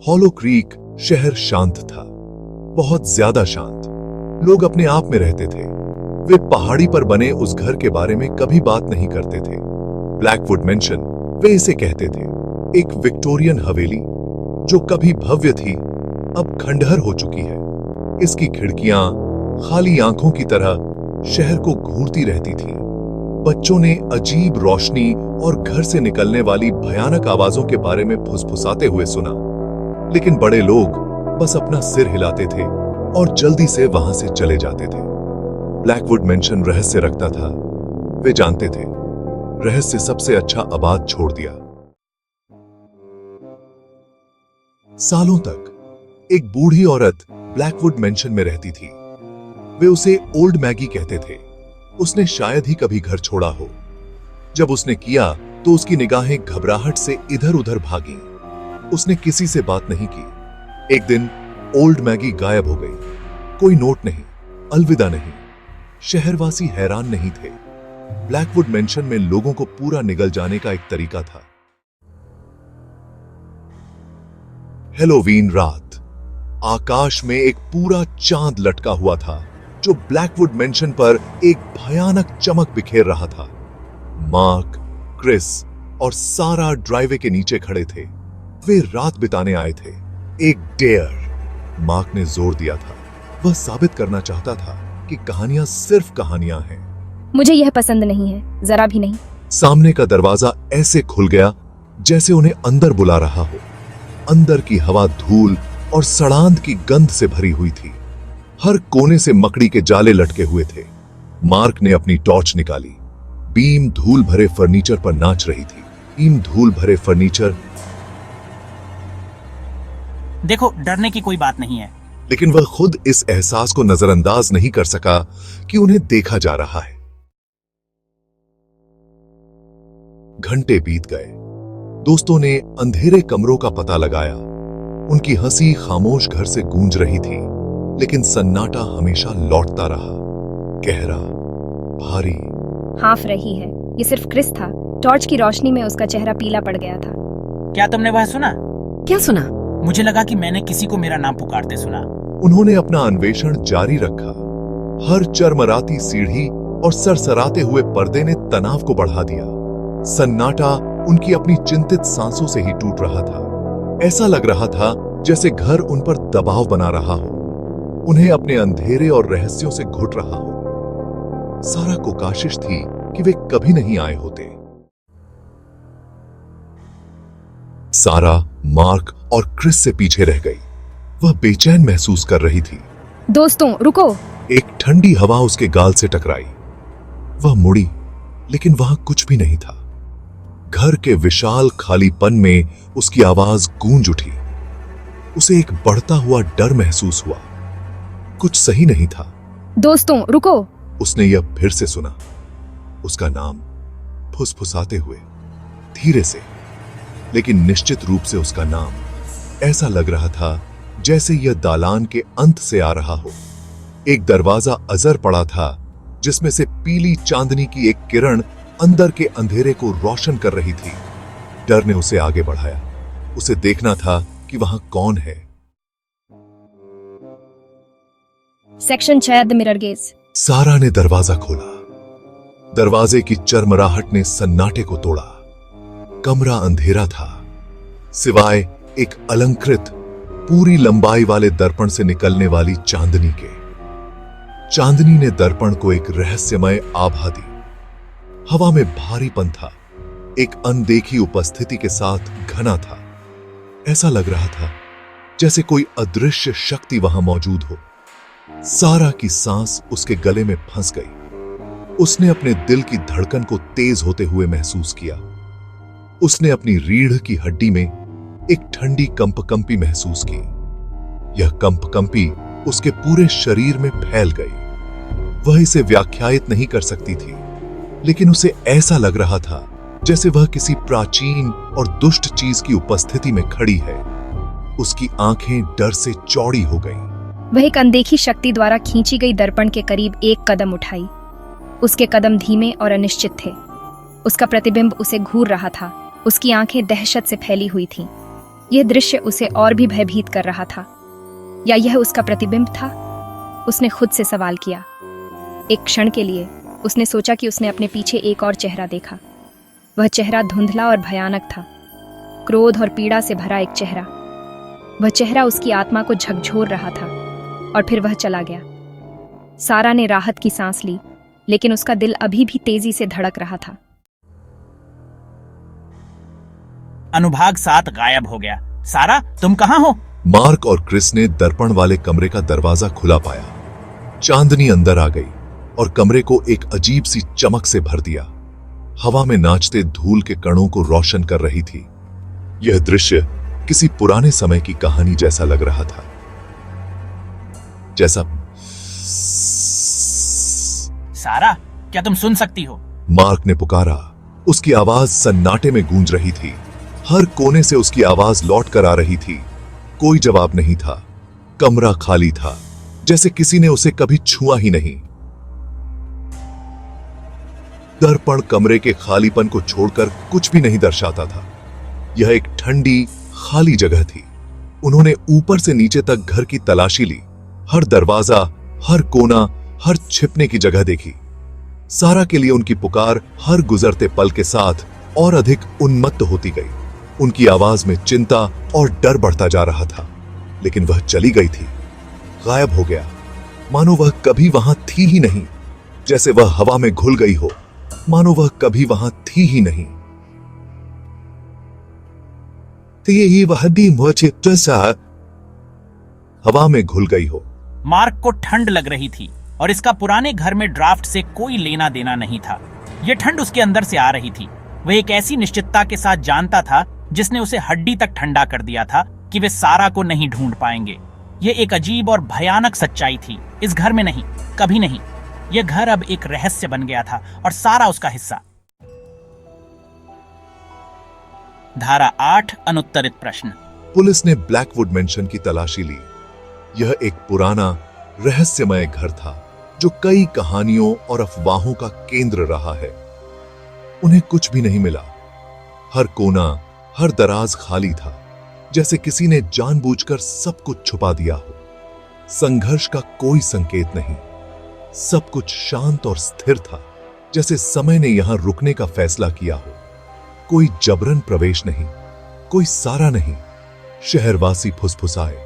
Hollow creek शहर शांत था, बहुत ज्यादा शांत। लोग अपने आप में रहते थे। वे पहाड़ी पर बने उस घर के बारे में कभी बात नहीं करते थे। ब्लैकवुड मेंशन, वे इसे कहते थे, एक विक्टोरियन हवेली जो कभी भव्य थी, अब खंडहर हो चुकी है। इसकी खिड़कियां खाली आंखों की तरह शहर को घूरती रहती थीं। बच्चों ने अजीब रोशनी और घर से निकलने वाली भयानक आवाजों के बारे में फुसफुसाते हुए सुना, लेकिन बड़े लोग बस अपना सिर हिलाते थे और जल्दी से वहां से चले जाते थे। ब्लैकवुड मेंशन रहस्य रखता था। वे जानते थे, रहस्य सबसे अच्छा आबाद छोड़ दिया। सालों तक एक बूढ़ी औरत ब्लैकवुड मेंशन में रहती थी। वे उसे ओल्ड मैगी कहते थे। उसने शायद ही कभी घर छोड़ा हो। जब उसने किया तो उसकी निगाहें घबराहट से इधर उधर भागीं। उसने किसी से बात नहीं की। एक दिन ओल्ड मैगी गायब हो गई। कोई नोट नहीं, अलविदा नहीं। शहरवासी हैरान नहीं थे। ब्लैकवुड मेंशन में लोगों को पूरा निगल जाने का एक तरीका था। हेलोवीन रात, आकाश में एक पूरा चांद लटका हुआ था जो ब्लैकवुड मेंशन पर एक भयानक चमक बिखेर रहा था। मार्क, क्रिस और सारा ड्राइवे के नीचे खड़े थे। वे रात बिताने आए थे। एक डेयर, मार्क ने जोर दिया था। वह साबित करना चाहता था कि कहानियां सिर्फ कहानियां हैं। मुझे यह पसंद नहीं है, जरा भी नहीं। सामने का दरवाजा ऐसे खुल गया जैसे उन्हें अंदर बुला रहा हो। अंदर की हवा धूल और सड़ांध की गंध से भरी हुई थी। हर कोने से मकड़ी के जाले लटके हुए थे। मार्क ने अपनी टॉर्च निकाली। बीम धूल भरे फर्नीचर पर नाच रही थी। बीम धूल भरे फर्नीचर। देखो, डरने की कोई बात नहीं है। लेकिन वह खुद इस एहसास को नजरअंदाज नहीं कर सका कि उन्हें देखा जा रहा है। घंटे बीत गए। दोस्तों ने अंधेरे कमरों का पता लगाया। उनकी हंसी खामोश घर से गूंज रही थी, लेकिन सन्नाटा हमेशा लौटता रहा, गहरा, भारी। हाँफ रही है। ये सिर्फ क्रिस था। टॉर्च की रोशनी में उसका चेहरा पीला पड़ गया था। क्या तुमने वह सुना? क्या सुना? मुझे लगा कि मैंने किसी को मेरा नाम पुकारते सुना। उन्होंने अपना अन्वेषण जारी रखा। हर चरमराती सीढ़ी और सरसराते हुए पर्दे ने तनाव को बढ़ा दिया। सन्नाटा उनकी अपनी चिंतित सांसों से ही टूट रहा था। ऐसा लग रहा था जैसे घर उन पर दबाव बना रहा हो, उन्हें अपने अंधेरे और रहस्यों से घुट रहा हो। सारा को काशिश थी कि वे कभी नहीं आए होते। सारा, मार्क और क्रिस से पीछे रह गई। वह बेचैन महसूस कर रही थी। दोस्तों, रुको। एक ठंडी हवा उसके गाल से टकराई। वह मुड़ी, लेकिन वहां कुछ भी नहीं था। घर के विशाल खालीपन में उसकी आवाज गूंज उठी। उसे एक बढ़ता हुआ डर महसूस हुआ। कुछ सही नहीं था। दोस्तों, रुको। उसने यह फिर से सुना, उसका नाम, फुसफुसाते हुए, धीरे से, लेकिन निश्चित रूप से उसका नाम। ऐसा लग रहा था जैसे यह दालान के अंत से आ रहा हो। एक दरवाजा अजर पड़ा था जिसमें से पीली चांदनी की एक किरण अंदर के अंधेरे को रोशन कर रही थी। डर ने उसे आगे बढ़ाया। उसे देखना था कि वहां कौन है। Section 6, the mirror gauge. सारा ने दरवाजा खोला। दरवाजे की चरमराहट ने सन्नाटे को तोड़ा। कमरा अंधेरा था, सिवाय एक अलंकृत पूरी लंबाई वाले दर्पण से निकलने वाली चांदनी के। चांदनी ने दर्पण को एक रहस्यमय आभा दी। हवा में भारीपन था, एक अनदेखी उपस्थिति के साथ घना था। ऐसा लग रहा था जैसे कोई अदृश्य शक्ति वहां मौजूद हो। सारा की सांस उसके गले में फंस गई। उसने अपने दिल की धड़कन को तेज होते हुए महसूस किया। उसने अपनी रीढ़ की हड्डी में एक ठंडी कंपकंपी महसूस की। यह कंपकंपी उसके पूरे शरीर में फैल गई। वह इसे व्याख्यायित नहीं कर सकती थी, लेकिन उसे ऐसा लग रहा था जैसे वह किसी प्राचीन और दुष्ट चीज की उपस्थिति में खड़ी है। उसकी आंखें डर से चौड़ी हो गईं। वह एक अनदेखी शक्ति द्वारा खींची गई दर्पण के करीब एक कदम उठाई। उसके कदम धीमे और अनिश्चित थे। उसका प्रतिबिंब उसे घूर रहा था। उसकी आंखें दहशत से फैली हुई थीं। यह दृश्य उसे और भी भयभीत कर रहा था। या यह उसका प्रतिबिंब था? उसने खुद से सवाल किया। एक क्षण के लिए उसने सोचा कि उसने अपने पीछे एक और चेहरा देखा। वह चेहरा धुंधला और भयानक था, क्रोध और पीड़ा से भरा एक चेहरा। वह चेहरा उसकी आत्मा को झकझोर रहा था। और फिर वह चला गया। सारा ने राहत की सांस ली, लेकिन उसका दिल अभी भी तेजी से धड़क रहा था। अनुभाग 7 गायब हो गया। सारा, तुम कहाँ हो? मार्क और क्रिस ने दर्पण वाले कमरे का दरवाजा खुला पाया। चांदनी अंदर आ गई और कमरे को एक अजीब सी चमक से भर दिया। हवा में नाचते धूल के कणों को रोशन कर रही थी। यह दृश्य किसी पुराने समय की कहानी जैसा लग रहा था। जैसा सारा, क्या तुम सुन सकती हो? मार्क ने पुकारा। उसकी आवाज सन्नाटे में गूंज रही थी। हर कोने से उसकी आवाज लौट कर आ रही थी। कोई जवाब नहीं था। कमरा खाली था, जैसे किसी ने उसे कभी छुआ ही नहीं। दर्पण कमरे के खालीपन को छोड़कर कुछ भी नहीं दर्शाता था। यह एक ठंडी, खाली जगह थी। उन्होंने ऊपर से नीचे तक घर की तलाशी ली। हर दरवाजा, हर कोना, हर छिपने की जगह देखी। सारा के लिए उनकी पुकार हर गुजरते पल के साथ और अधिक उन्मत्त होती गई। उनकी आवाज में चिंता और डर बढ़ता जा रहा था। लेकिन वह चली गई थी, गायब हो गया, मानो वह कभी वहां थी ही नहीं। जैसे वह हवा में घुल गई हो, मानो वह कभी वहां थी ही नहीं। हवा में घुल गई हो। मार्क को ठंड लग रही थी और इसका पुराने घर में ड्राफ्ट से कोई लेना देना नहीं था। यह ठंड उसके अंदर से आ रही थी। वह एक ऐसी निश्चितता के साथ जानता था जिसने उसे हड्डी तक ठंडा कर दिया था कि वे सारा को नहीं ढूंढ पाएंगे। यह एक अजीब और भयानक सच्चाई थी। इस घर में नहीं, कभी नहीं। यह घर अब एक रहस्य बन गया था और सारा उसका हिस्सा। धारा 8, अनुत्तरित प्रश्न। पुलिस ने ब्लैकवुड मेंशन की तलाशी ली। यह एक पुराना, रहस्यमय घर था जो कई कहानियों और अफवाहों का केंद्र रहा है। उन्हें कुछ भी नहीं मिला। हर कोना, हर दराज खाली था, जैसे किसी ने जानबूझकर सब कुछ छुपा दिया हो। संघर्ष का कोई संकेत नहीं। सब कुछ शांत और स्थिर था, जैसे समय ने यहां रुकने का फैसला किया हो। कोई जबरन प्रवेश नहीं, कोई सारा नहीं। शहरवासी फुसफुसाए।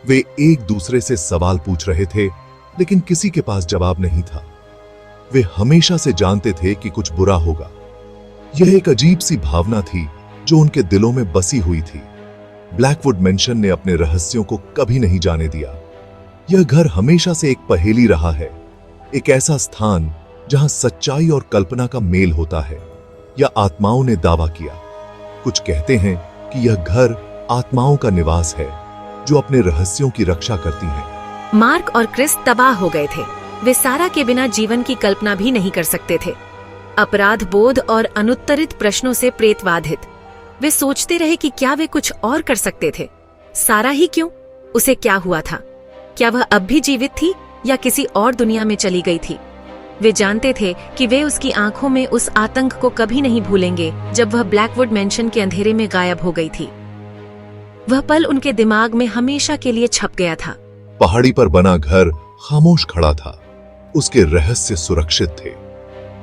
वे एक दूसरे से सवाल पूछ रहे थे, लेकिन किसी के पास जवाब नहीं था। वे हमेशा से जानते थे कि कुछ बुरा होगा। यह एक अजीब सी भावना थी जो उनके दिलों में बसी हुई थी। ब्लैकवुड मेंशन ने अपने रहस्यों को कभी नहीं जाने दिया। यह घर हमेशा से एक पहेली रहा है, एक ऐसा स्थान जहां सच्चाई और कल्पना का मेल होता है, या आत्माओं ने दावा किया। कुछ कहते हैं कि यह घर आत्माओं का निवास है जो अपने रहस्यों की रक्षा करती हैं। मार्क और क्रिस तबाह हो गए थे। वे सारा के बिना जीवन की कल्पना भी नहीं कर सकते थे। अपराध बोध और अनुत्तरित प्रश्नों से प्रेतवाधित वे सोचते रहे कि क्या वे कुछ और कर सकते थे। सारा ही क्यों? उसे क्या हुआ था? क्या वह अब भी जीवित थी या किसी और दुनिया में चली गई थी? वे जानते थे कि वे उसकी आंखों में उस आतंक को कभी नहीं भूलेंगे जब वह ब्लैकवुड मेंशन के अंधेरे में गायब हो गई थी। वह पल उनके दिमाग में हमेशा के लिए छप गया था। पहाड़ी पर बना घर खामोश खड़ा था। उसके रहस्य सुरक्षित थे।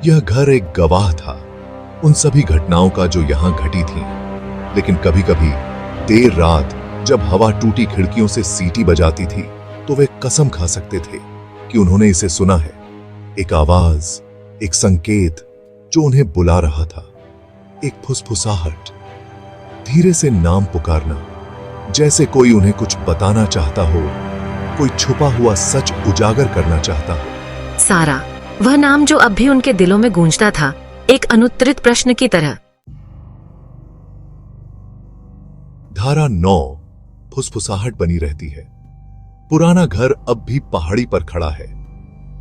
यह घर एक गवाह था उन सभी घटनाओं का जो यहां घटी थीं। लेकिन कभी कभी देर रात जब हवा टूटी खिड़कियों से सीटी बजाती थी, तो वे कसम खा सकते थे कि उन्होंने इसे सुना है। एक आवाज, एक संकेत जो उन्हें बुला रहा था। एक फुसफुसाहट, धीरे से नाम पुकारना, जैसे कोई उन्हें कुछ बताना चाहता हो, कोई छुपा हुआ सच उजागर करना चाहता हो। सारा, वह नाम जो अब भी उनके दिलों में गूंजता था, एक अनुत्तरित प्रश्न की तरह। धारा 9, फुसफुसाहट बनी रहती है। पुराना घर अब भी पहाड़ी पर खड़ा है,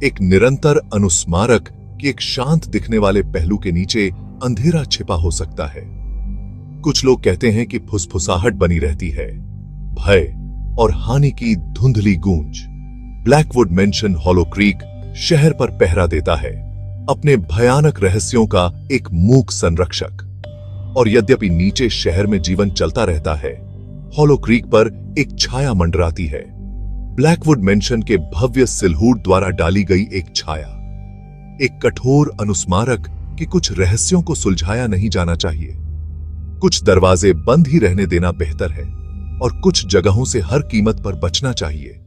एक निरंतर अनुस्मारक कि एक शांत दिखने वाले पहलू के नीचे अंधेरा छिपा हो सकता है। कुछ लोग कहते हैं कि फुसफुसाहट बनी रहती है, भय और हानि की धुंधली गूंज। ब्लैकवुड मेंशन हॉलो क्रीक शहर पर पहरा देता है, अपने भयानक रहस्यों का एक मूक संरक्षक। और यद्यपि नीचे शहर में जीवन चलता रहता है, हॉलो क्रीक पर एक छाया मंडराती है। ब्लैकवुड मेंशन के भव्य सिलहूट द्वारा डाली गई एक छाया, एक कठोर अनुस्मारक कि कुछ रहस्यों को सुलझाया नहीं जाना चाहिए। कुछ दरवाजे बंद ही रहने देना बेहतर है और कुछ जगहों से हर कीमत पर बचना चाहिए।